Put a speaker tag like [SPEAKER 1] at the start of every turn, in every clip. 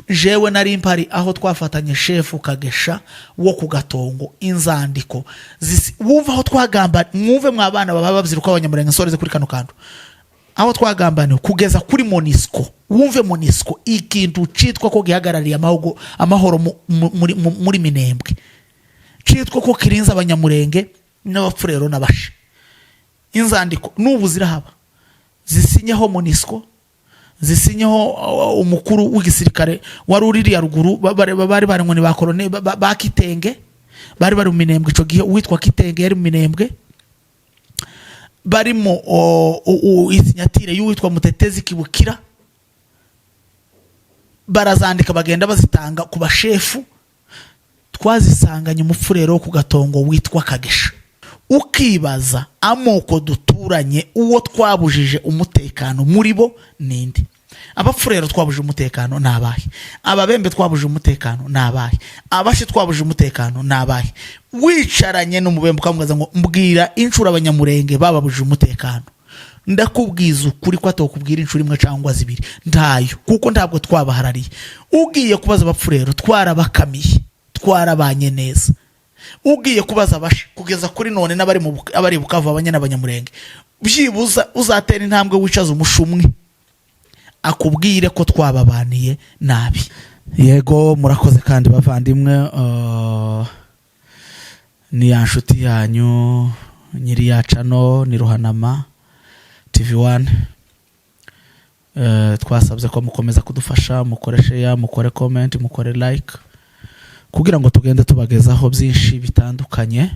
[SPEAKER 1] jewe nari mpari aho twafatanye shefu Kagesha wo ku Gatongo inzandiko wumva aho twagamba mwumve mwabana baba babyiruka abanyamurenge nsoreze kuri kano kantu aho twagambane kugeza kuri Monisco wumve Monisco ikintu citwa ko gihagarariye amahoro muri Minembwe citwa ko kirinza abanyamurenge n'abapfurero n'abashe inzandiko n'ubu zirahaba zisinyeho Monisco zisinyeho umukuru w'igisirikare wari uririya ruguru bari barangwa ni ba kolone ba Kitenge bari mu Minembwe ico gihe witwa Kitenge yari mu Minembwe barimo isinyatire y'uwitwa Mutetezi Kibukira barazandika bagenda bazitanga ku bashefu twazisanganye umupfurero ku Gatongo witwa Kagesha ukibaza amoko duturanye uwo twabujije umutekano muri bo nindi abapfurero twabujije umutekano nabahe ababembe twabujije umutekano nabahe abashi twabujije umutekano nabahe wicaranye n'umubembe ukamwaza ngo mbwira incura abanyamurenge bababujije umutekano ndakubwiza ukuri ko atokubwira incura imwe cyangwa zibiri ndayo kuko ntabwo twabaharariye ugiye kubaza abapfurero twarabakamiye twarabanye neza ugiye kubaza abashi kugeza kuri none n'abari Bukavu abanyana abanyamurenge byibuza uzatera intambwe wicaza umushumwe akubwire ko twababaniye nabi. Yego murakoze kandi bavandimwe ni ya nshuti yanyu nyiri ya channel ni Ruhanama TV1 twasabye ko mukomeza kudufasha mukore share mukore comment mukore like kugira ngo tugende tubagezaho byinshi bitandukanye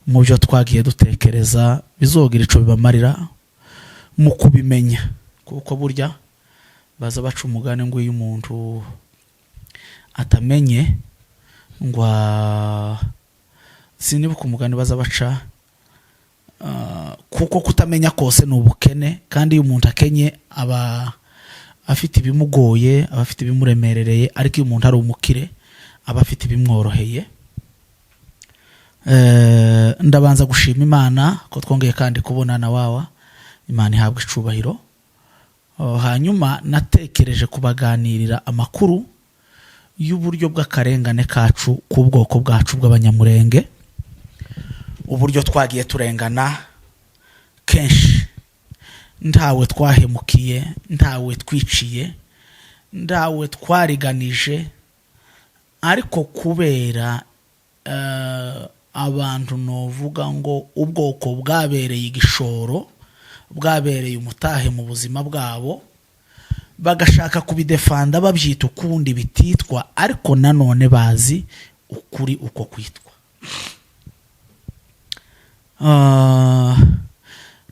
[SPEAKER 1] mu byo twagiye dutekereza bizogira ico bibamarira mu kubimenya kuko burya baza baca umugane ngo uyu muntu atamenye ngo sinibuka umugane baza baca kuko kutamenya kose n'ubukene kandi uyu muntu akenye aba afite ibimugoye aba afite ibimuremerereye ariko uyu muntu ari umukire aba afite ibimworoheye. Ndabanza gushima Imana ko twongeye kandi kubonana wawa Imana ihabwa icubahiro. Hanyuma natekereje kubaganirira amakuru y'uburyo bw'akarengane kacu ku bwoko bwacu bw'abanyamurenge uburyo twagiye turengana kenshi ntawe twahemukiye ntawe twiciye ntawe twariganije ariko kubera abantu novuga ngo ubwoko bwabereye igishoro bwabereye umutahe mu buzima bwabo bagashaka kubidefanda babyita ukundi bititwa ariko nanone bazi ukuri uko kwitwa.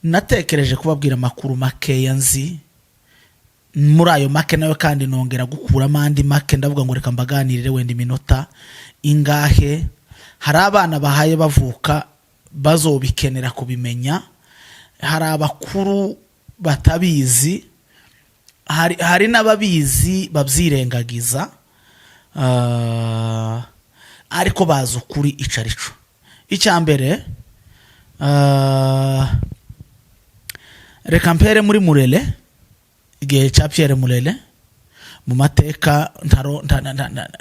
[SPEAKER 1] Natekereje kubabwira amakuru makeya nzi muri ayo make nayo kandi nongera gukuramo andi make ndavuga ngo reka mbaganirire wenda iminota ingahe. Hari abana bahaye bavuka bazobikenera kubimenya hari abakuru batabizi hari n'ababizi babyirengagiza ariko bazi ukuri icarico. Icyambere reka mpere muri Murele igihe cya Pierre Murele mu mateka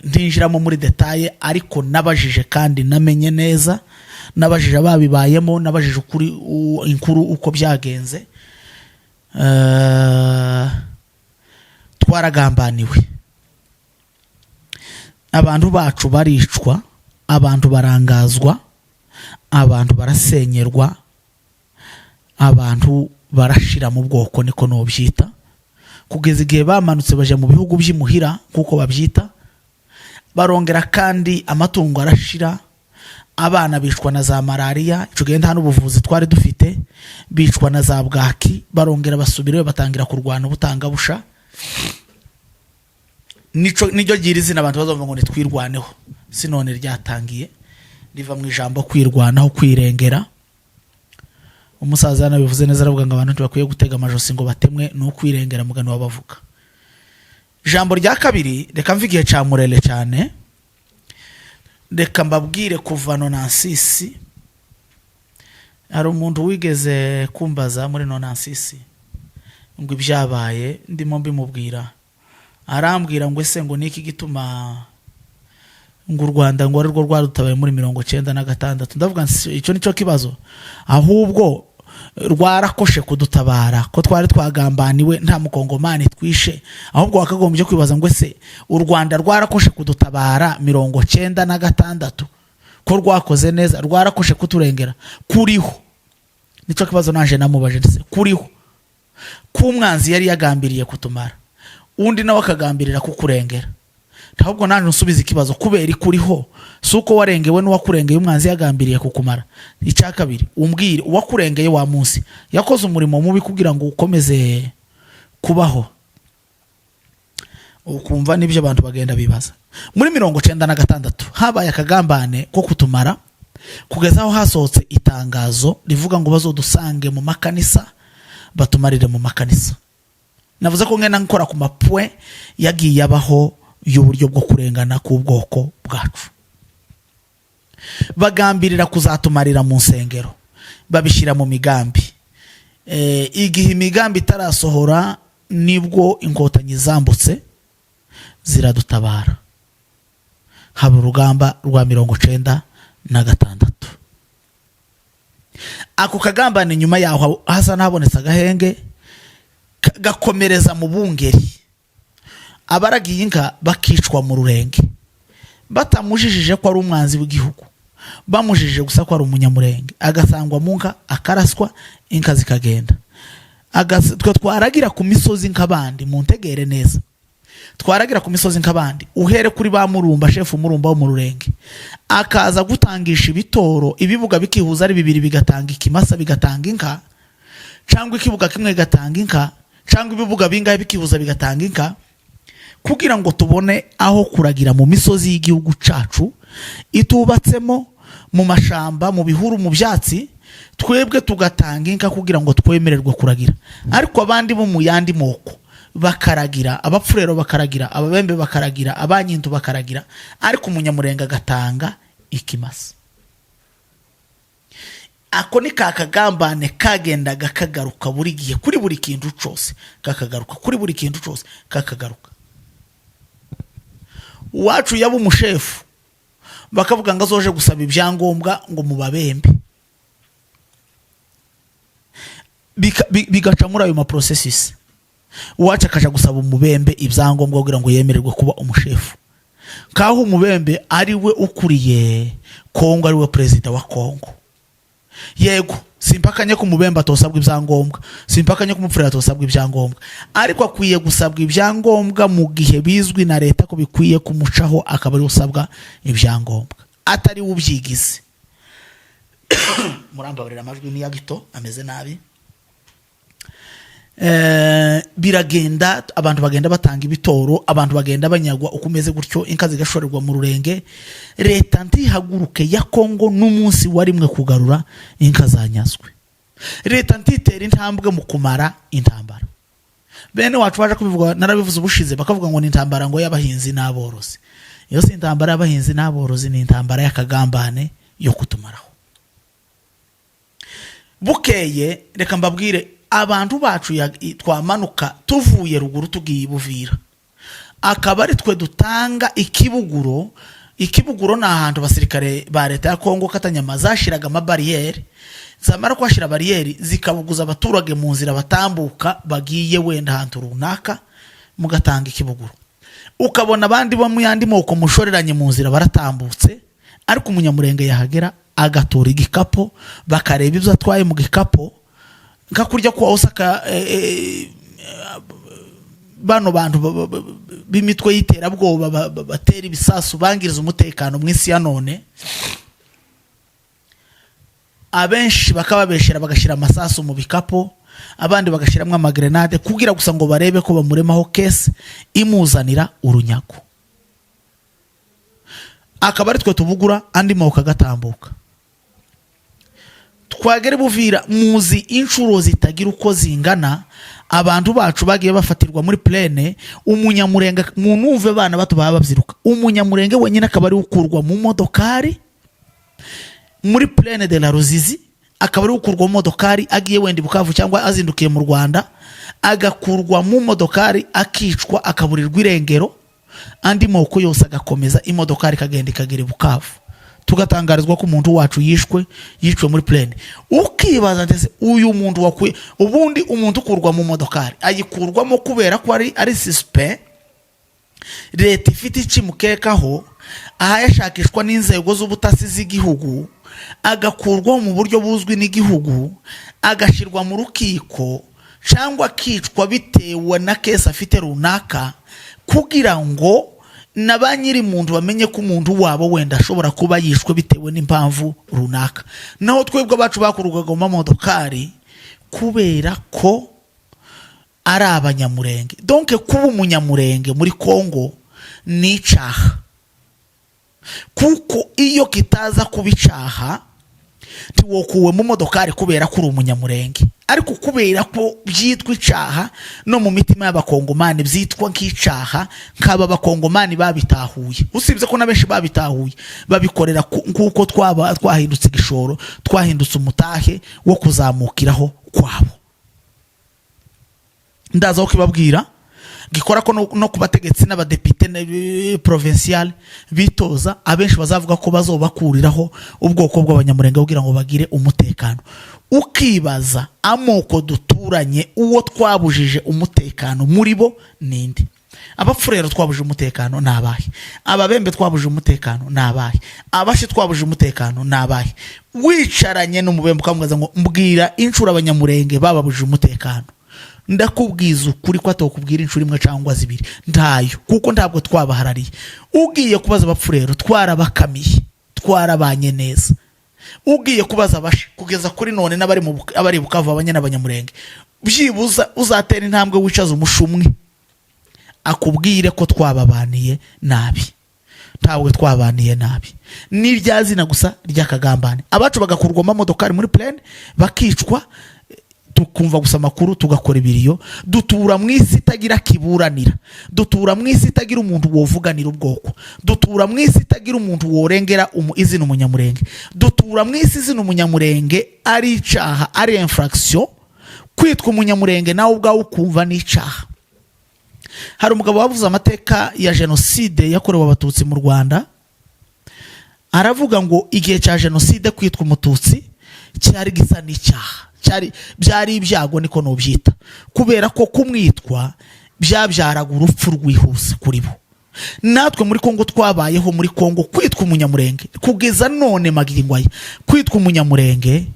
[SPEAKER 1] ntinjiramo muri detaye ariko nabajije kandi namenye neza nabajije ababibayemo nabajije ukuri inkuru uko byagenze. Twaragambaniwe abantu bacu baricwa abantu barangazwa abantu barasenyerwa abantu barashira mu bwoko niko no byita kugeza igihe bamanutse baje mu bihugu by'imuhira kuko babyita barongera kandi amatungo arashira abana bicwa na za malaria cugenda hano ubuvuzi twari dufite bicwa na za bwaki barongera basubirayo batangira kurwana ubutanga busha nijo gira izina abantu bazumva ngo nitwirwaneho sinone ryatangiye riva mu ijambo kwirwanaho kwirengera. Umusaza yanabivuze neza aravuga ngo abantu ntibakwiye gutega amajosi ngo batemwe no kwirengera mugano wabavuga. Ijambo rya kabiri reka mvigiye ca Murele cyane reka mbabwire kuva Nonansisi hari umuntu wigeze kumbaza muri Nonansisi ngo ibyabaye ndimo mbimubwira arambwira ngo ese ngo niki gituma ngo u Rwanda ngo ari rwo rwadutabaye muri 1996. ndavuga icyo nico kibazo, ahubwo rwarakoshe kudutabara ko twari twagambaniwe nta mukongomani twishe, ahubwo wakagombye kwibaza ngo ese u Rwanda rwarakoshe kudutabara 1996 ko rwakoze neza, rwarakoshe kuturengera kuriho. Nico kibazo naje namubaje ndetse kuriho kumwanzi yari yagambiriye kutumara, undi nawe akagambirira kukurengera. Ahubwo nanje nsubiza ikibazo kubera ikuriho suko warengewe n'uwakurengeye umwanzi yagambiriye kukumara. Icya kabiri umbwire uwakurengeye wa munsi yakoze umurimo mubi kugira ngo ukomeze kubaho. Ukumva nibyo abantu bagenda bibaza. Muri 1996 habaye akagambane ko kutumara kugeza aho hasohotse itangazo rivuga ngo bazodusange mu makanisa batumarire mu makanisa. Navuze ko ngena nkora ku mapwe yagiye abaho y'uburyo bwo kurengana ku bwoko bwacu. Bagambirira kuzatumarira mu nsengero, babishira mu migambi. Igihe imigambi itarasohora nibwo inkotanyi zambutse ziradutabara, haba urugamba rwa 1996. Ako kagambane nyuma yaho hasa nabonetse agahenge gakomereza mu bungeri, abaragiye inka bakicwa mu rurenge batamujijije ko ari umwanzi w'igihugu, bamujijije gusa ko ari umunyamurenge, agasangwa mu nka akaraswa inka zikagenda. Twe twaragira ku misozi nk'abandi, mu ntegere neza, twaragira ku misozi nk'abandi, uhere kuri ba Murumba, shefu Murumba wo mu rurenge, akaza gutangisha ibitoro, ibibuga bikihuza ari bibiri bigatanga ikimasa bigatanga inka, cyangwa ikibuga kimwe gatanga inka, cyangwa ibibuga bingahe bikihuza bigatanga inka, kugira ngo tubone aho kuragira mu misozi y'igihugu cacu itubatsemo, mu mashamba, mu bihuru, mu byatsi, twebwe tugatanga inka kugira ngo twemererwe kuragira. Ariko abandi bo mu yandi moko bakaragira, abapfurero bakaragira, ababembe bakaragira, abanyintu bakaragira, ariko umunyamurenga agatanga ikimasa. Ako ni kakagambane kagendaga kagaruka buri gihe kuri buri kintu cyose, kakagaruka kuri buri kintu cyose, kakagaruka. Uwacu yaba umushefu bakavuga ngo azoje gusaba ibyangombwa ngo mu babembe, bigaca muri ayo maprocesses. Uwacu akaja gusaba umubembe ibyangombwa kugira ngo yemererwe kuba umushefu, kaho umubembe ari we ukuriye Kongo, ari we president wa Kongo. Yego simpakanye ku mubembe atosabwa ibyangombwa, simpakanye ku mupfurira atosabwa ibyangombwa, ariko akwiye gusabwa ibyangombwa mu gihe bizwi na leta ko bikwiye kumucaho, akaba ari usabwa ibyangombwa, atari ubyigize. Murambabarira amajwi ni ya gito ameze nabi. Biragenda, abantu bagenda batanga ibitoro, abantu bagenda banyagwa ukumeze gutyo, inka zigashorerwa mu rurenge. Leta ntihaguruke ya Kongo n'umunsi warimwe kugarura inka zanyazwe. Leta ntitera intambwe mu kumara intambara. Bene wacu baje kubivuga, narabivuze ubushize, bakavuga ngo ni intambara ngo y'abahinzi n'aborozi. Iyo si intambara y'abahinzi n'aborozi, ni intambara y'akagambane yo kutumaraho. Bukeye reka mbabwire, abantu bacu twamanuka tuvuye ruguru tugiye Buvira, akaba ari twe dutanga ikibuguro. Ikibuguro ni ahantu basirikare ba leta ya Kongo katanyama zashiraga amabariyeri, zamara kwashira bariyeri zikabuguza abaturage mu nzira batambuka bagiye wenda ahantu runaka, mugatanga ikibuguro. Ukabona abandi bo mu yandi moko mushoreranye mu nzira baratambutse, ariko umunyamurenge yahagera agatura igikapo, bakareba ibyo atwaye mu gikapo, nkakurya kwa usaka bano bantu bimitwe y'iterabwoba batera ibisasu bangiriza umutekano mu isi ya none. Abenshi bakababeshera bagashira amasasu mu bikapo, abandi bagashiramwe amagrenade kugira gusa ngo barebe ko bamuremaho kese imuzanira urunyago. Akaba ari twe tubugura, andi moko agatambuka. Twagere Buvira muzi inshuro zitagira uko zingana, abantu bacu bagiye bafatirwa muri plane. Umunyamurenge munumve bana bato baba babyiruka, umunyamurenge wenyine akaba ari ukurwa mu modokari muri plane de la Ruzizi, akaba ari ukurwa mu modokari agiye wenda Bukavu cyangwa azindukiye mu Rwanda, agakurwa mu modokari akicwa akaburirwa irengero, andi moko yose agakomeza, imodokari ikagenda ikagera i Bukavu, tugatangarizwa ko umuntu wacu yishwe muri plane. Ukibaza ndetse uyu muntu wakuye, ubundi umuntu ukurwa mu modokari ayikurwamo kubera ko ari suspect, leta ifite ikimukekaho, aha yashakishwa n'inzego z'ubutasi z'igihugu, agakurwa mu buryo buzwi n'igihugu, agashirwa mu rukiko cyangwa akicwa bitewe na kesi afite runaka, kugira ngo na ba nyiri muntu bamenye ko umuntu wabo wenda ashobora kuba yishwe bitewe n'impamvu runaka. Naho twebwe abacu bakurwaga mu modokari kubera ko ari abanyamurenge. Donc kuba umunyamurenge muri Kongo ni icyaha, kuko iyo kitaza kuba icyaha ntiwokuwe mu modokari kubera ko uri umunyamurenge, ariko kubera ko byitwa icyaha no mu mitima y'abakongomani byitwa nk'icyaha, nk'aba bakongomani babitahuye. Usibye ko na benshi babitahuye babikorera nk'uko twahindutse igishoro, twahindutse umutahe wo kuzamukiraho kwabo. Ndaza ukibabwira gikora ko no kubategetsi n'abadepite provincial bitoza, abenshi bazavuga ko bazobakuriraho ubwoko bw'abanyamurenge kugira ngo bagire umutekano. Ukibaza amoko duturanye uwo twabujije umutekano muri bo ninde? Abafurero twabujije umutekano nabahe? Ababembe twabujije umutekano nabahe? Abashi twabujije umutekano nabahe? Wicaranye n'umubembe ukamwaza ngo mbwira incuro abanyamurenge bababujije umutekano, ndakubwiza ukuri ko atokubwira incuro imwe cyangwa zibiri, ntayo, kuko ntabwo twabaharariye. Ugiye kubaza abapfurero twarabakamiye, twarabanye neza. Ugiye kubaza abashi kugeza kuri none n'abari Bukavu abanye n'abanyamurenge, byibuza uzatera intambwe wicaza umushumwe akubwire ko twababaniye nabi. Ntabwo twabaniye nabi, ni rya zina gusa ry'akagambane. Abacu bagakurwa mu modokari muri plane bakicwa, tukumva gusa amakuru tugakora ibiriyo. Dutura mu isi itagira kiburanira, dutura mu isi itagira umuntu wovuganira ubwoko, dutura mu isi itagira umuntu worengera izina umunyamurenge, dutura mu isi izina umunyamurenge ari icyaha, ari infraction. Kwitwa umunyamurenge nawe ubwawe ukumva ni icyaha. Hari umugabo wavuze amateka ya jenoside yakorewe abatutsi mu Rwanda, aravuga ngo igihe cya jenoside kwitwa umututsi cyari gisa n'icyaha, byari ibyago, niko nobyita, kubera ko kumwitwa byabyaraga urupfu rwihuse kuri bo. Natwe muri Kongo twabayeho, muri Kongo kwitwa umunyamurenge kugeza none magingo aya, kwitwa umunyamurenge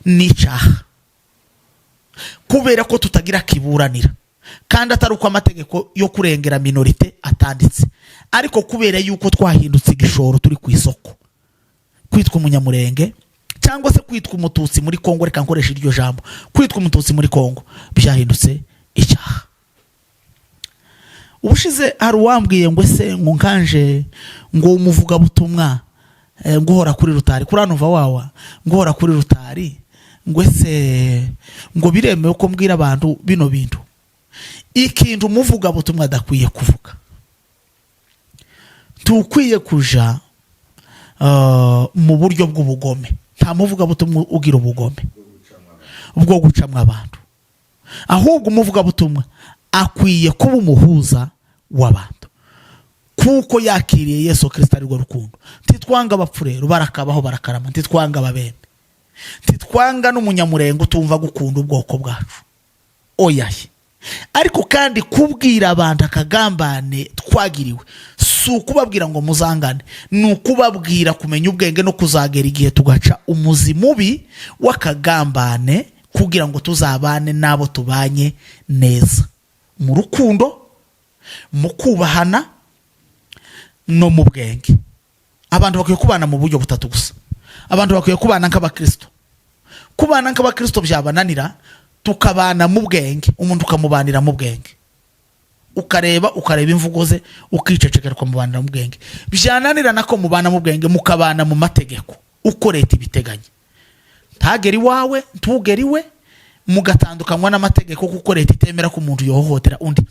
[SPEAKER 1] ni icyaha, kubera ko tutagira kiburanira, kandi atari uko amategeko yo kurengera minorite atanditse, ariko kubera yuko twahindutse igishoro turi ku isoko. Kwitwa umunyamurenge cyangwa se kwitwa umututsi muri Kongo, reka nkoresha iryo jambo, kwitwa umututsi muri Kongo byahindutse icyaha. Ubushize hari uwambwiye ngo ese ngo nkanje ngo umuvuga butumwa ngo uhora kuri rutari, kuranumva wawa ngo uhora kuri rutari, ngo ese ngo biremewe ko mbwira abantu bino bintu. Ikintu umuvuga butumwa adakwiye kuvuga, tukwiye kuja mu buryo bw'ubugome. Nta muvuga butumwa ugira ubugome ubwo gucamwa abantu, ahubwo umuvuga butumwa akwiye kuba umuhuza w'abantu, kuko yakiriye Yesu Kristo ari rwo rukundo. Ntitwanga abapfurero barakabaho barakarama, ntitwanga ababembe, ntitwanga n'umunyamurenge utumva gukunda ubwoko bwacu, oyaye. Ariko kandi kubwira abantu akagambane twagiriwe si ukubabwira ngo muzangane, ni ukubabwira kumenya ubwenge no kuzagera igihe tugaca umuzi mubi w'akagambane, kugira ngo tuzabane n'abo tubanye neza mu rukundo, mu kubahana no mu bwenge. Abantu bakwiye kubana mu buryo butatu gusa. Abantu bakwiye kubana nk'abakristo. Kubana nk'abakristo byabananira, tukabana mu bwenge, umuntu ukamubanira mu bwenge, ukareba imvugo ze ukicecekera ukamubanira mu bwenge. Byananira nako mubana mu bwenge mukabana mu mategeko uko leta ibiteganya. Ntageri wawe ntugeri we, mugatandukanywa n'amategeko kuko leta itemera ko umuntu yohohotera undi.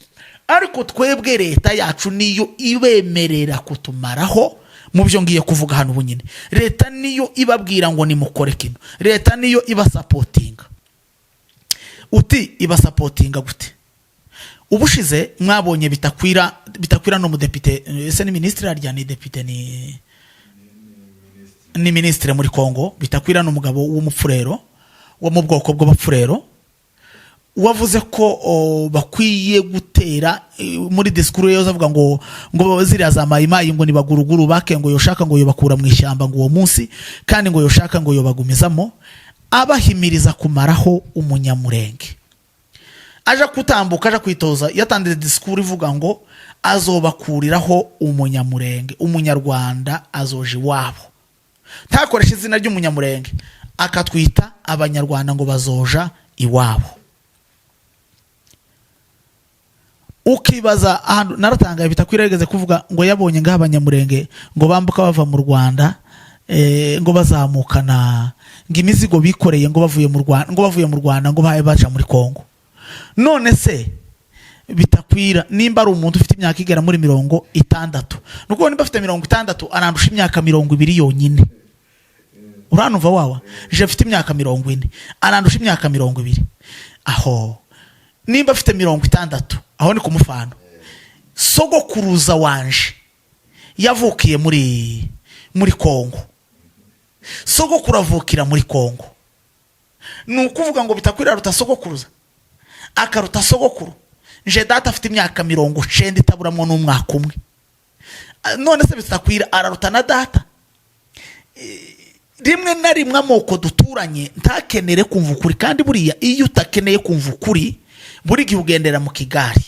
[SPEAKER 1] Ariko twebwe leta yacu niyo ibemerera kutumaraho mu byo ngiye kuvuga hano ubunyine. Leta niyo ibabwira ngo nimukore kino, leta niyo iba supportinga. uti ibasapotinga gute? Ubushize mwabonye bitakwira no mudepite, ese ni ministre arya ni depite ni ministre muri Kongo, bitakwira n'umugabo w'umupfurero wo mu bwoko bw'abapfurero, wavuze ko bakwiye gutera muri discours yo zavuga ngo ziriya za mayimayi ngo nibaguruguru bake ngo yoshaka ngo yobakura mu ishyamba ngo uwo munsi, kandi ngo yoshaka ngo yobagumizamo, abahimiriza kumaraho umunyamurenge. Aja kutambuka aja kwitoza yatanze discours ivuga ngo azobakuriraho umunyamurenge, umunyarwanda azoje iwabo. Ntakoresha izina ry'umunyamurenge, akatwita abanyarwanda ngo bazoja iwabo. Ukibaza ahantu naratangaye bitakwirageze kuvuga ngo yabonye ngaha abanyamurenge ngo bambuka bava mu Rwanda, ngo bazamukana ngo imizigo bikoreye ngo bavuye mu Rwanda ngo baye baca muri Kongo. None se bitakwira nimba ari umuntu ufite imyaka igera muri 60, nuko nimba afite 60 arandusha imyaka 20 yonyine. Uranumva wawa? Je afite imyaka 40 arandusha imyaka 20. Aho nimba afite 60, aho ni kumufano. Sogokuruza wanje yavukiye muri Kongo, sogokuru avukira muri Kongo. Nukuvuga ngo bitakwira ruta sogokuruza akaruta sogokuru. Je data afite imyaka 90 itaburamwo n'umwaka umwe. None se bitakwira araruta na data? Rimwe na rimwe amoko duturanye ntakenere kumva ukuri, kandi buriya iyo utakeneye kumva ukuri buri gihe ugendera mu kigari.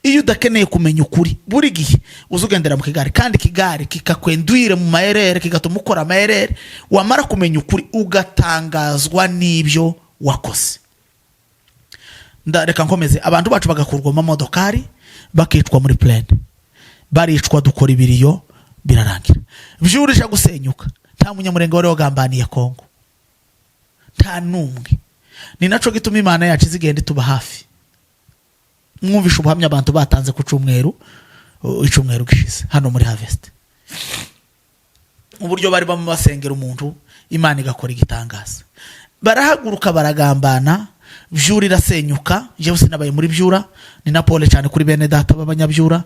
[SPEAKER 1] Iyo udakeneye kumenya ukuri buri gihe uzugendera mu kigari, kandi kigari kikakwendwire mu maerere, kigatuma ukora maerere, wamara kumenya ukuri ugatangazwa n'ibyo wakoze. Reka nkomeze, abantu bacu bagakurwa mu modokari bakicwa muri plane, baricwa dukora ibiriyo birarangira. Byurije gusenyuka, nta munyamurenge wari wagambaniye Kongo, nta numwe. Ni naco gituma Imana yacu izigenda tuba hafi. Mwumvisha ubuhamya abantu batanze ku icumweru gishize hano muri Harvest, uburyo bari basengera umuntu Imana igakora igitangaza. Barahaguruka baragambana, Byura irasenyuka. Jewe sinabaye muri Byura, ni na pole cyane kuri bene data b'abanyabyura.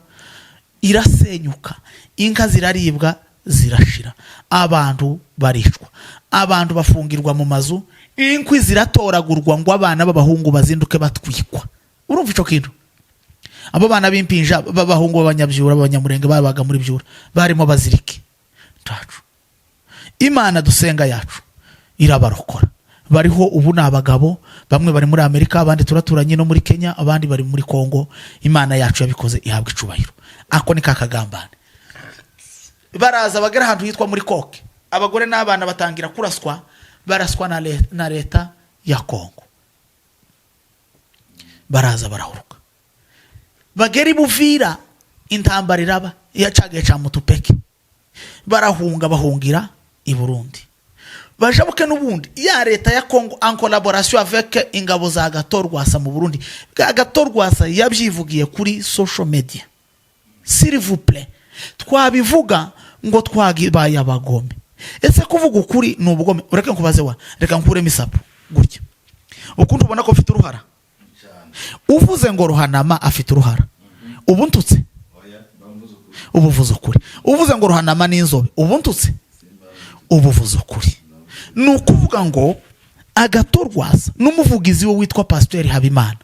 [SPEAKER 1] Irasenyuka, inka ziraribwa zirashira, abantu baricwa, abantu bafungirwa mu mazu, inkwi ziratoragurwa ngo abana b'abahungu bazinduke batwikwa. Urumva ico kintu? Abo bana b'impinja b'abahungu b'abanyabyura b'abanyamurenge babaga muri Byura barimo bazirike tacu. Imana dusenga yacu irabarokora. Bariho ubu n'abagabo, bamwe bari muri Amerika, abandi turaturanye no muri Kenya, abandi bari muri Kongo. Imana yacu yabikoze ihabwa icubahiro. Ako ni kakagambane. Baraza bagera ahantu hitwa muri Koke, abagore n'abana batangira kuraswa, baraswa na leta ya Kongo. Baraza barahuruka, bagera Buvira, intambara iraba yacagaye ca Mutupeke, barahunga bahungira i Burundi. Bajabuke n'ubundi ya leta ya Kongo en collaboration avec ingabo za Gatorwasa mu Burundi. Gatorwasa yabyivugiye kuri social media. S'il vous plaît, twabivuga ngo twagibaye abagome. Ese kuvuga ukuri n'ubugome? Ureke nkubaze wa, reka nkure misapo gutya. Ukuntu ubona ko afite uruhara? Uvuze ngo Ruhanama afite uruhara, ubuntutse? Ubuvuze ukuri. Uvuze ngo Ruhanama n'inzobe, ubuntutse? Ubuvuze ukuri. Nukuvuga ngo Agatorwasa n'umuvugizi we witwa Pasteur Habimana,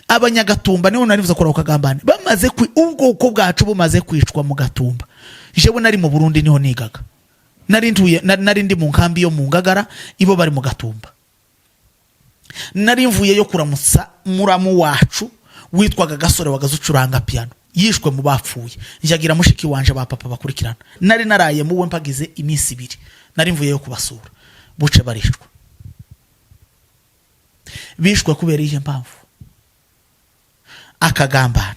[SPEAKER 1] Abanyagatumba niho narivuze ko kagambane bamaze ubwoko bwacu bumaze kwicwa mu Gatumba. Jewe nari mu Burundi niho nigaga, nari ndi mu nkambi yo mu Ngagara, ibo bari mu Gatumba. Nari mvuye yo kuramutsa muramu wacu witwaga Gasore wagazucuranga piano, yishwe mu bapfuye. Njagira mushiki wanje ba papa bakurikirana, nari naraye muwe mpagize iminsi 2, nari mvuye yo kubasura, buce barishwa. Bishwe kubera ihe mpamvu akagambane,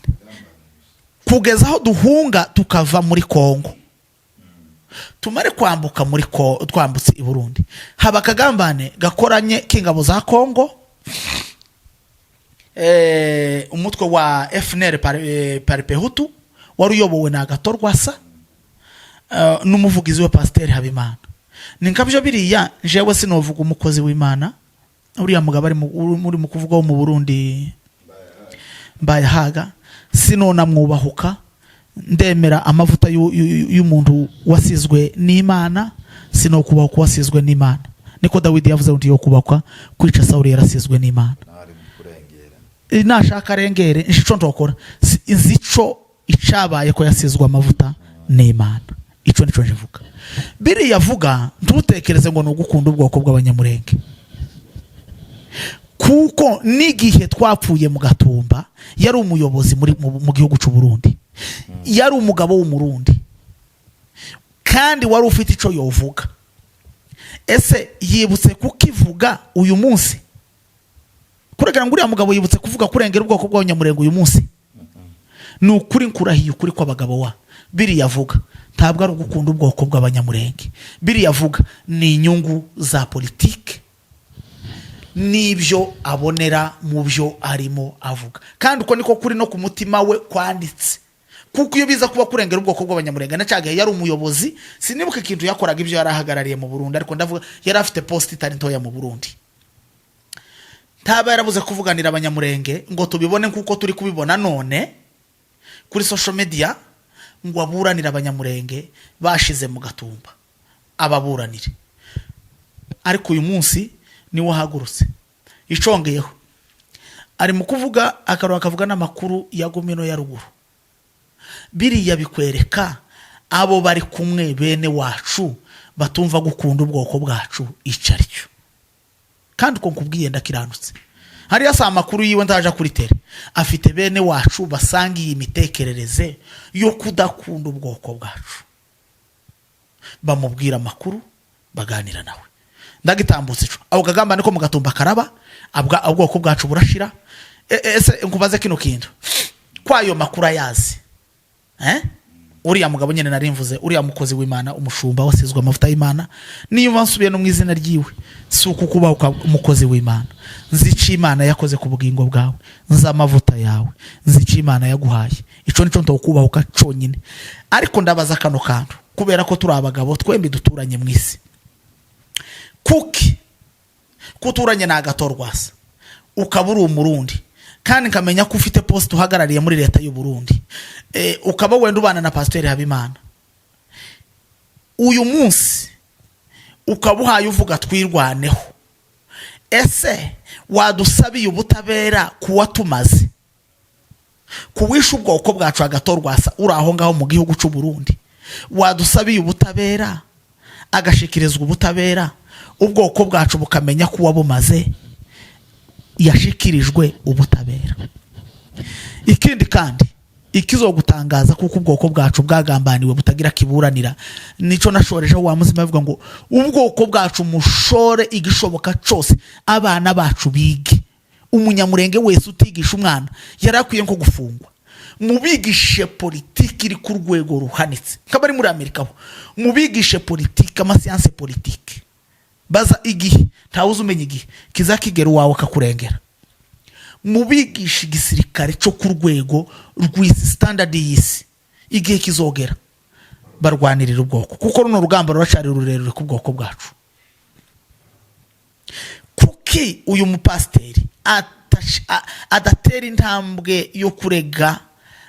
[SPEAKER 1] kugeza aho duhunga tukava muri Kongo, tumare kwambuka muri twambutse i Burundi. Haba akagambane gakoranye k'ingabo za Kongo, umutwe wa FNL Paripehutu wari uyobowe na Gatorwasa n'umuvugizi we Pasteur Habimana. Ninkabyo biriya jewe sinovuga umukozi w'Imana uriya mugabo ari muri mu kuvugaho mu Burundi Mbayahaga, sinona mwubahuka ndemera amavuta y'umuntu wasizwe n'Imana, sino kubahuka wasizwe n'Imana. Niko Dawidi yavuze uti yo kubakwa kwica Sawuli yarasizwe n'Imana. Nashaka arengere inshico ndokora inzico icabaye ko yasizwe amavuta n'Imana. Ico nico njivuga. Biri yavuga ntutekereze ngo no gukunda ubwoko bw'abanyamurenge. Kuko nigihe twapfuye mu Gatumba yari umuyobozi mu gihugu cy'u Burundi, yari umugabo w'umurundi kandi wari ufite ico yovuga. Ese yibutse kukivuga uyu munsi? Kuregera ngo uriya mugabo yibutse kuvuga kurengera ubwoko bw'abanyamurenge uyu munsi? Ni ukuri nkurahiye ukuri kw'abagabo wa biri yavuga ntabwo ari ugukunda ubwoko bw'abanyamurenge. Biri yavuga ni inyungu za politike nibyo abonera mu byo arimo avuga, kandi uko niko kuri no ku mutima we kwanditse. Kuko iyo biza kuba kurengera ubwoko bw'abanyamurenge na cyagaye yari umuyobozi, sinibuka ikintu yakoraga ibyo yarahagarariye mu Burundi, ariko ndavuga yari afite post itari ntoya mu Burundi. Ntaba yarabuze kuvuganira abanyamurenge ngo tubibone kuko turi kubibona none kuri social media, ngo aburanira abanyamurenge bashize mu Gatumba ababuranire. Ariko uyu munsi ni wahagurutse icongeyeho ari mu kuvuga akavuga n'amakuru ya Gomino ya ruguru. Biriya bikwereka abo bari kumwe bene wacu batumva gukunda ubwoko bwacu icaricyo, kandi uko nkubwiye ndakiranutse. Hariya sa makuru yiwe ndaje kuri tele afite bene wacu basangiye imitekerereze yo kudakunda ubwoko bwacu, bamubwira amakuru baganira nawe. Ndagitambutse ico aho kagamba niko mu Gatumba karaba ubwoko bwacu burashira. Ese nkubaze kino kintu kwayo makuru ayazi uriya mugabo nyene narimvuze, uriya mukozi w'Imana, umushumba wasizwe amavuta y'Imana, niyo bansubiye no mwizina ryiwe suku kuba umukozi w'Imana. Nzici Imana yakoze ku bugingo bwawe, nza amavuta yawe, nzici Imana yaguhaye. Ico nico ntokubahuka conyine. Ariko ndabaza kano kantu kubera ko turi abagabo twembi duturanye mwisi. Kuki kuturanye na Agatorwasa ukabura umurundi kandi nkamenya ko ufite post uhagarariye muri leta y'u Burundi, ukaba wenda ubana na Pasteur Habimana, uyu munsi ukabuhaye uvuga twirwaneho, ese wadusabiye ubutabera kuwatumaze kuwisha ubwoko bwacu Agatorwasa uri aho ngaho mu gihugu cy'u Burundi? Wadusabiye ubutabera agashikirizwa ubutabera ubwoko bwacu bukamenya ko wabumaze yashikirijwe ubutabera? Ikindi kandi ikizogutangaza kuko ubwoko bwacu bwagambaniwe butagira kiburanira, nico nashoreje wa muzima bivuga ngo ubwoko bwacu mushore igishoboka cyose abana bacu bige. Umunyamurenge wese utigisha umwana yarakwiye nko gufungwa. Mubigishe politiki iri ku rwego ruhanitse kabari muri Amerika ho, mubigishe politiki amasiyanse politiki. Baza igihe ntawuze umenya igihe kizakigera wawe akakurengera. Mubigisha igisirikare cyo ku rwego rw'isi standard y'isi, igihe kizogera barwanirira ubwoko, kuko runo rugamba ruracari rurerure ku bwoko bwacu. Kuki uyu mupasteri adatera intambwe yo kurega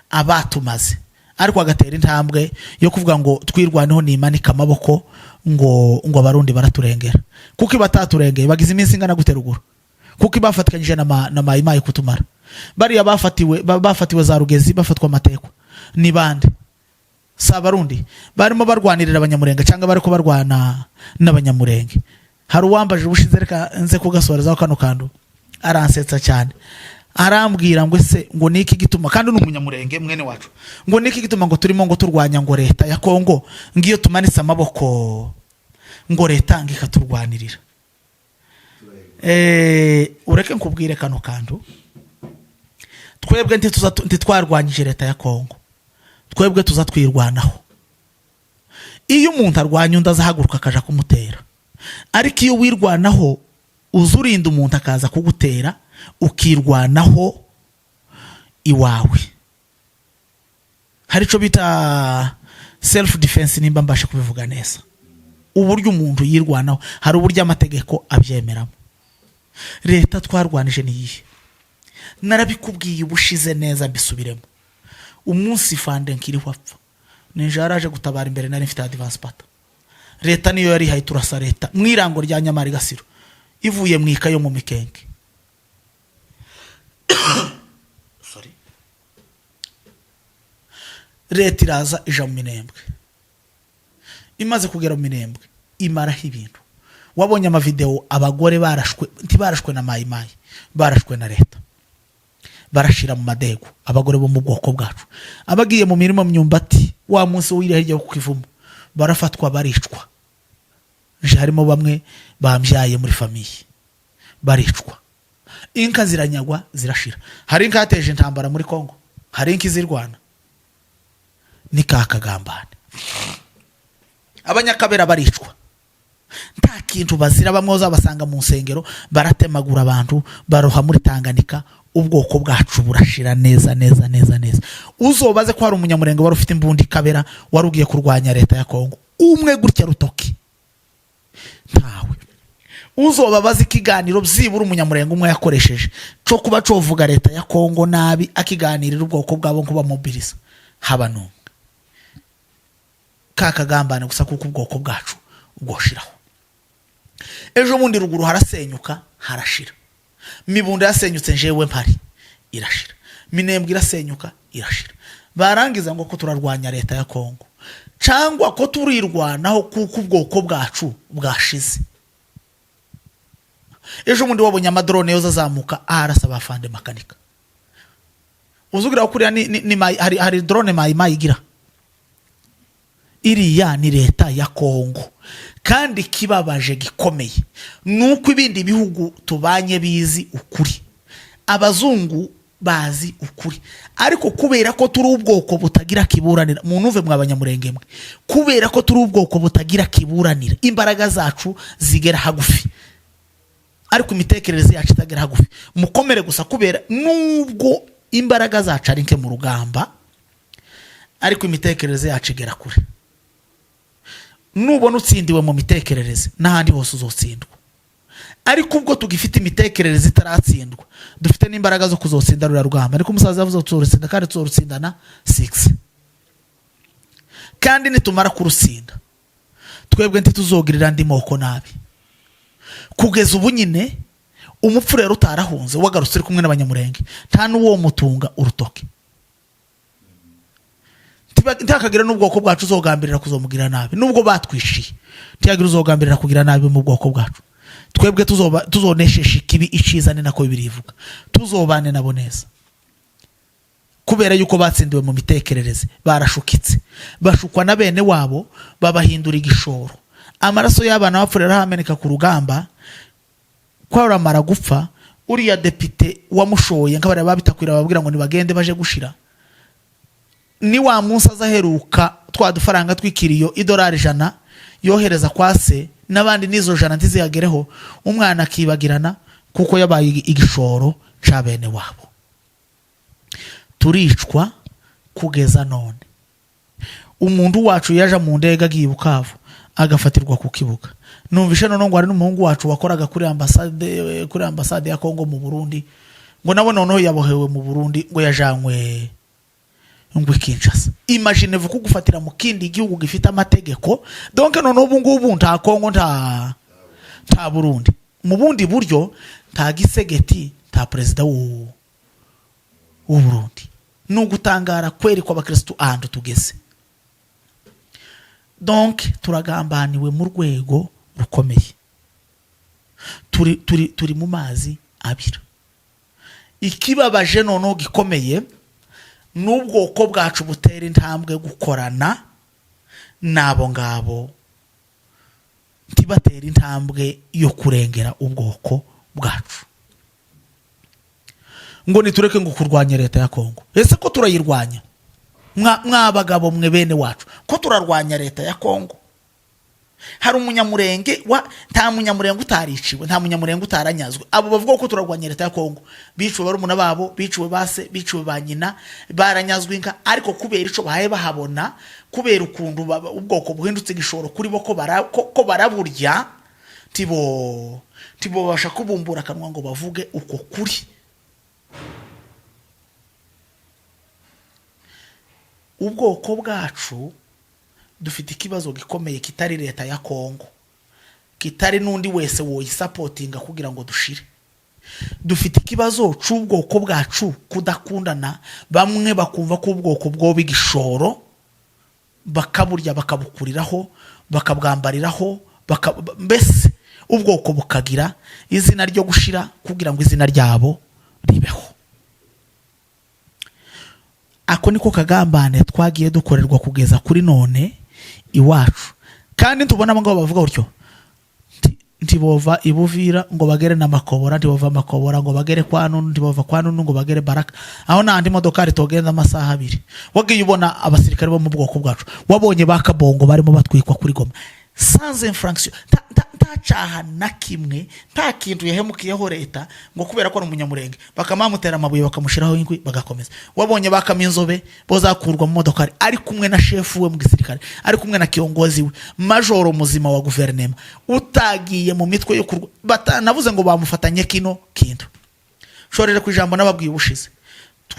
[SPEAKER 1] abatumaze, ariko agatera intambwe yo kuvuga ngo twirwaneho nimanika amaboko ngo abarundi baraturengera? Kuki bataturengeye? Bagize iminsi ingana gute ruguru? Kuki bafatikanyije na mayimayi kutumara? Bariya bafatiwe za Rugezi bafatwa amatekwa ni bande? Si abarundi barimo barwanirira abanyamurenge cyangwa bariko barwana n'abanyamurenge? Hari uwambaje ubushize reka nze kugasorezaho kano kantu aransetsa cyane, arambwira ngo ese ngo niki gituma, kandi n'umunyamurenge mwene wacu, ngo niki gituma ngo turimo ngo turwanya ngo leta ya Kongo ngiyo tumanitse amaboko ngo leta ngikaturwanirira? Ureke nkubwire kano kantu, twebwe ntitwarwanyije leta ya Kongo, twebwe tuzatwirwanaho. Iyo umuntu arwanya undi azahaguruka akaja kumutera, ariko iyo wirwanaho uzurinda umuntu akaza kugutera ukirwanaho iwawe. Hari ico bita self defense, nimba mbashe kubivuga neza. Uburyo umuntu yirwanaho hari uburyo amategeko abyemeramo. leta twarwanije niyihe? Narabikubwiye ubushize neza mbisubiremo. Umunsi fande nkiriho apfa ninje yaraje gutabara imbere nari mfite advance pata. Leta niyo yari hayi turasa leta mwirango rya Nyamari Gasiro ivuye mwika yo mu Mikenke. Sorry. Leta iraza ija mu Minembwe. Imaze kugera mu Minembwe imaraho ibintu. Wabonye amavideo abagore barashwe, ntibarashwe na mayimayi, barashwe na leta. Barashira mu madego abagore bo mu bwoko bwacu. Abagiye mu mirimo myumbati wa munsi w'irehije ku kivumo barafatwa baricwa. Je harimo bamwe bambyaye muri famiye baricwa. Inka ziranyagwa zirashira. Hari inka yateje intambara muri Kongo, hari inka izirwana. Ni Kakagambane. Abanyakabera baricwa. Nta kintu bazira, bamwe uzabasanga mu nsengero baratemagura abantu, baroha muri Tanganyika. Ubwoko bwacu burashira neza. Uzobaze ko hari umunyamurenge wari ufite imbundi Kabera warugiye kurwanya leta ya Kongo, umwe gutya rutoki ntawe. Uzobabaze ikiganiro byibura umunyamurenge umwe yakoresheje cyo kuba covuga leta ya Kongo nabi akiganirira ubwoko bwabo kuba mobiliza, haba numwe. Kakagambane gusa kuko ubwoko bwacu ubwoshiraho. Ejo bundi ruguru harasenyuka harashira. Mibunda yasenyutse njewe mpari irashira. Minembwe irasenyuka irashira. Barangiza ngo ko turarwanya leta ya Kongo cyangwa ko turirwanaho kuko ubwoko bwacu bwashize. Ejo bundi wabonye amadrone yoza zamuka arasaba afande makanika. Uzugira kuriya ni hari drone mayimayi igira. Iriya ni leta ya Kongo. Kandi kibabaje gikomeye nuko ibindi bihugu tubanye bizi ukuri, abazungu bazi ukuri, ariko kubera ko turi ubwoko butagira kiburanira, munuve mwabanyamurenge mwe, kubera ko turi ubwoko butagira kiburanira, imbaraga zacu zigera hagufi, ariko imitekerereze yacu itagera hagufi. Mukomere gusa kubera nubwo imbaraga zacu ari nke mu rugamba, ariko imitekerereze yacu igera kure. Nubona utsindiwe mu mitekerereze n'ahandi hose uzotsindwa, ariko ubwo tugifite imitekerereze itaratsindwa dufite n'imbaraga zo kuzotsinda rura rugamba. Ariko umusaza yavuze tuzorutsinda kandi tuzorutsindana 6. Kandi nitumara kurutsinda twebwe ntituzogirira andi moko nabi. Kugeza ubu nyine umupfurero utarahunze wagarutse uri kumwe n'abanyamurenge nta n'uwo mutunga urutoke. Ntakagira n'ubwoko bwacu uzogambirira kuzomugira nabi, nubwo batwishiye ntiyagira uzogambirira kugira nabi mu bwoko bwacu. Twebwe tuzoneshesha ikibi icizane nako birivuga, tuzobane nabo neza. Kubera yuko batsindiwe mu mitekerereze barashukitse, bashukwa na bene wabo babahindura igishoro. Amaraso y'abana bapfurera hameneka ku rugamba kwaramara gupfa. Uriya depite wamushoye nk'abari babitakwira bababwira ngo nibagende baje gushira, ni wa munsi azaheruka twadufaranga twikiriyo $100 yohereza kwase n'abandi nizo jana ntiziyagereho, umwana akibagirana kuko yabaye igishoro ca bene wabo. Turicwa kugeza none. Umuntu wacu yaje mu ndege agiye Bukavu agafatirwa ku kibuga. Numvishe none ngo ari n'umuhungu wacu wakoraga kuri ambasade ya Kongo mu Burundi, ngo nabo noneho yabohewe mu Burundi ngo yajanywe ngo Kinshasa. Imagine vuko gufatira mu kindi gihugu gifite amategeko, donc none ubu ngubu nta Kongo nta Burundi, mu bundi buryo nta gisegeti nta president w'u Burundi. Nugutangara kweri kwa bakristo ahantu tugeze. Donc turagambaniwe mu rwego rukomeye. Turi mu mazi abira. Ikibabaje noneho gikomeye n'ubwoko bwacu butera intambwe gukorana nabo ngabo ntibatera intambwe yo kurengera ubwoko bwacu. Ngo nitureke ngo kurwanya leta ya Kongo. Ese ko turayirwanya? Mwabagabo mwe bene wacu ko turarwanya leta ya Kongo? Hari umunyamurenge nta munyamurenge utariciwe, nta munyamurenge utaranyazwe. Abo bavuga ko turarwanya leta ya Kongo biciwe barumuna babo, biciwe base, biciwe banyina, baranyazwe inka, ariko kubera ico bahaye bahabona, kubera ukuntu ubwoko buhindutse gishoro kuri bo ko baraburya, babasha kubumbura akanwa ngo bavuge uko kuri. Ubwoko bwacu dufite ikibazo gikomeye kitari leta ya Kongo, kitari n'undi wese woyisapotinga kugira ngo dushire. Dufite ikibazo cy'ubwoko bwacu kudakundana, bamwe bakumva ko ubwoko bwo bigishoro bakaburya bakabukuriraho bakabwambariraho mbese ubwoko bukagira izina ryo gushira kugira ngo izina ryabo ribeho. Ako niko kagambane twagiye dukorerwa kugeza kuri none iwacu. Kandi tubonamo ngo bavuga utyo ntibova ibuvira ngo bagere na Makobora, ntibova Makobora ngo bagere kwa Nunu, ntibova kwa Nunu ngo bagere Baraka. Aho nandi modoka ritogenda amasaha 2. Wagiye ubona abasirikare bo mu bwoko bwacu, wabonye bakabongo barimo batwikwa kuri Goma sans infraction, nta cyaha na kimwe, nta kintu yahemukiyeho leta ngo kubera ko ari umunyamurenge bakamamutera amabuye bakamushiraho inkwi bagakomeza. Wabonye bakaminzobe bozakurwa mu modoka ari kumwe na shefu we mu gisirikare, ari kumwe na kiongozi we majoro muzima wa guverinema, utagiye mu mitwe yo navuze ngo bamufatanye kino kintu. Shorere ku ijambo nababwiye ubushize,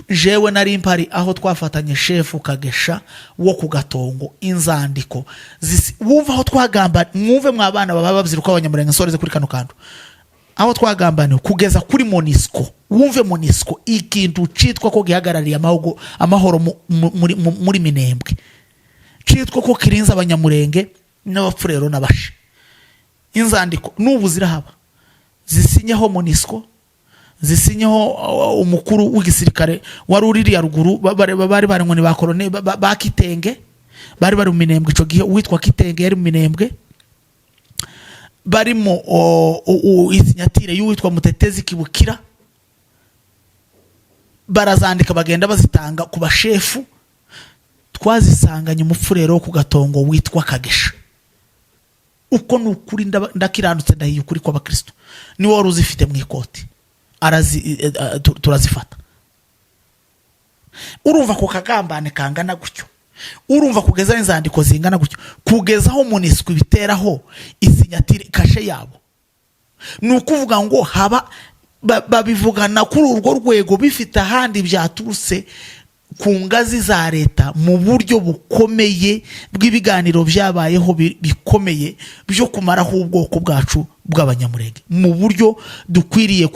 [SPEAKER 1] jewe nari mpari aho twafatanye shefu Kagesha wo ku Gatongo inzandiko wumva aho twagamba, mwumve mwabana baba babyiruka abanyamurenge nsoreze kuri kano kantu, aho twagambane kugeza kuri Monisco. Wumve Monisco ikintu citwa ko gihagarariye amahoro muri Minembwe, citwa ko kirinza abanyamurenge n'abapfurero n'abashe. Inzandiko n'ubu zirahaba zisinyeho Monisco, zisinyeho umukuru w'igisirikare wari uriri ya ruguru, bari ngo ni bakorone ba Kitenge, bari mu Minembwe ico gihe. Uwitwa Kitenge yari mu Minembwe, barimo isinyatire y'uwitwa Mutetezi Kibukira. Barazandika bagenda bazitanga ku bashefu. Twazisanganye umupfurero wo ku Gatongo witwa Kagesha. Uko nukuri ndakiranutse ndahiye ukuri kwa Bakristo, ni wari uzifite mu ikoti turazifata. Urumva ko kagambane kangana gutyo, urumva kugeza inzandiko zingana gutyo, kugezaho Monisco biteraho isinyatire kashe yabo. Nukuvuga ngo haba babivugana kuri urwo rwego bifite ahandi byaturutse ku ngazi za leta mu buryo bukomeye bw'ibiganiro byabayeho bikomeye byo kumaraho ubwoko bwacu bw'abanyamurenge, mu buryo dukwiriye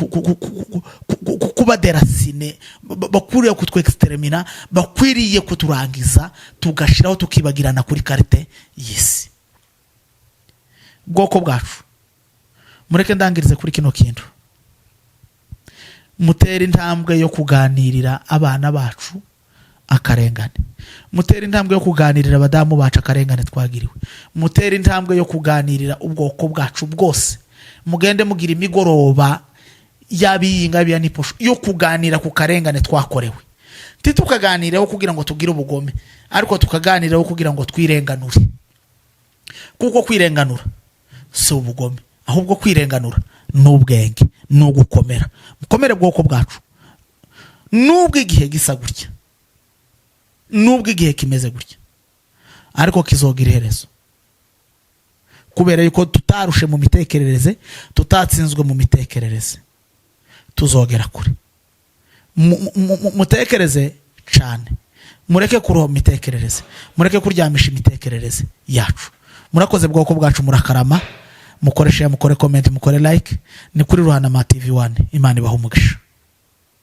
[SPEAKER 1] kuba derasine, bakwiriye kutwe extermina, bakwiriye kuturangiza tugashiraho tukibagirana kuri karite y'isi. Ubwoko bwacu mureke ndangirize kuri kino kintu, mutera intambwe yo kuganirira abana bacu akarengane, mutera intambwe yo kuganirira abadamu bacu akarengane twagiriwe, mutera intambwe yo kuganirira ubwoko bwacu bwose. Mugende mugira imigoroba y'abiyinga bya niposho yo kuganira ku karengane twakorewe. Titukaganiraho kugira ngo tugire ubugome, ariko tukaganiraho kugira ngo twirenganure, kuko kwirenganura si ubugome, ahubwo kwirenganura n'ubwenge n'ugukomera. Mukomere bwoko bwacu nubwo igihe gisa gutya, nubwo igihe kimeze gutya, ariko kizogira iherezo, kubera yuko tutarushe mu mitekerereze, tutatsinzwe mu mitekerereze, tuzogera kure. Mutekereze cyane, mureke kuroha mitekerereze, mureke kuryamisha imitekerereze yacu. Murakoze bwoko bwacu, murakarama, mukore share, mukore comment, mukore like. Ni kuri Ruhanama TV 1. Imana ibahe umugisha.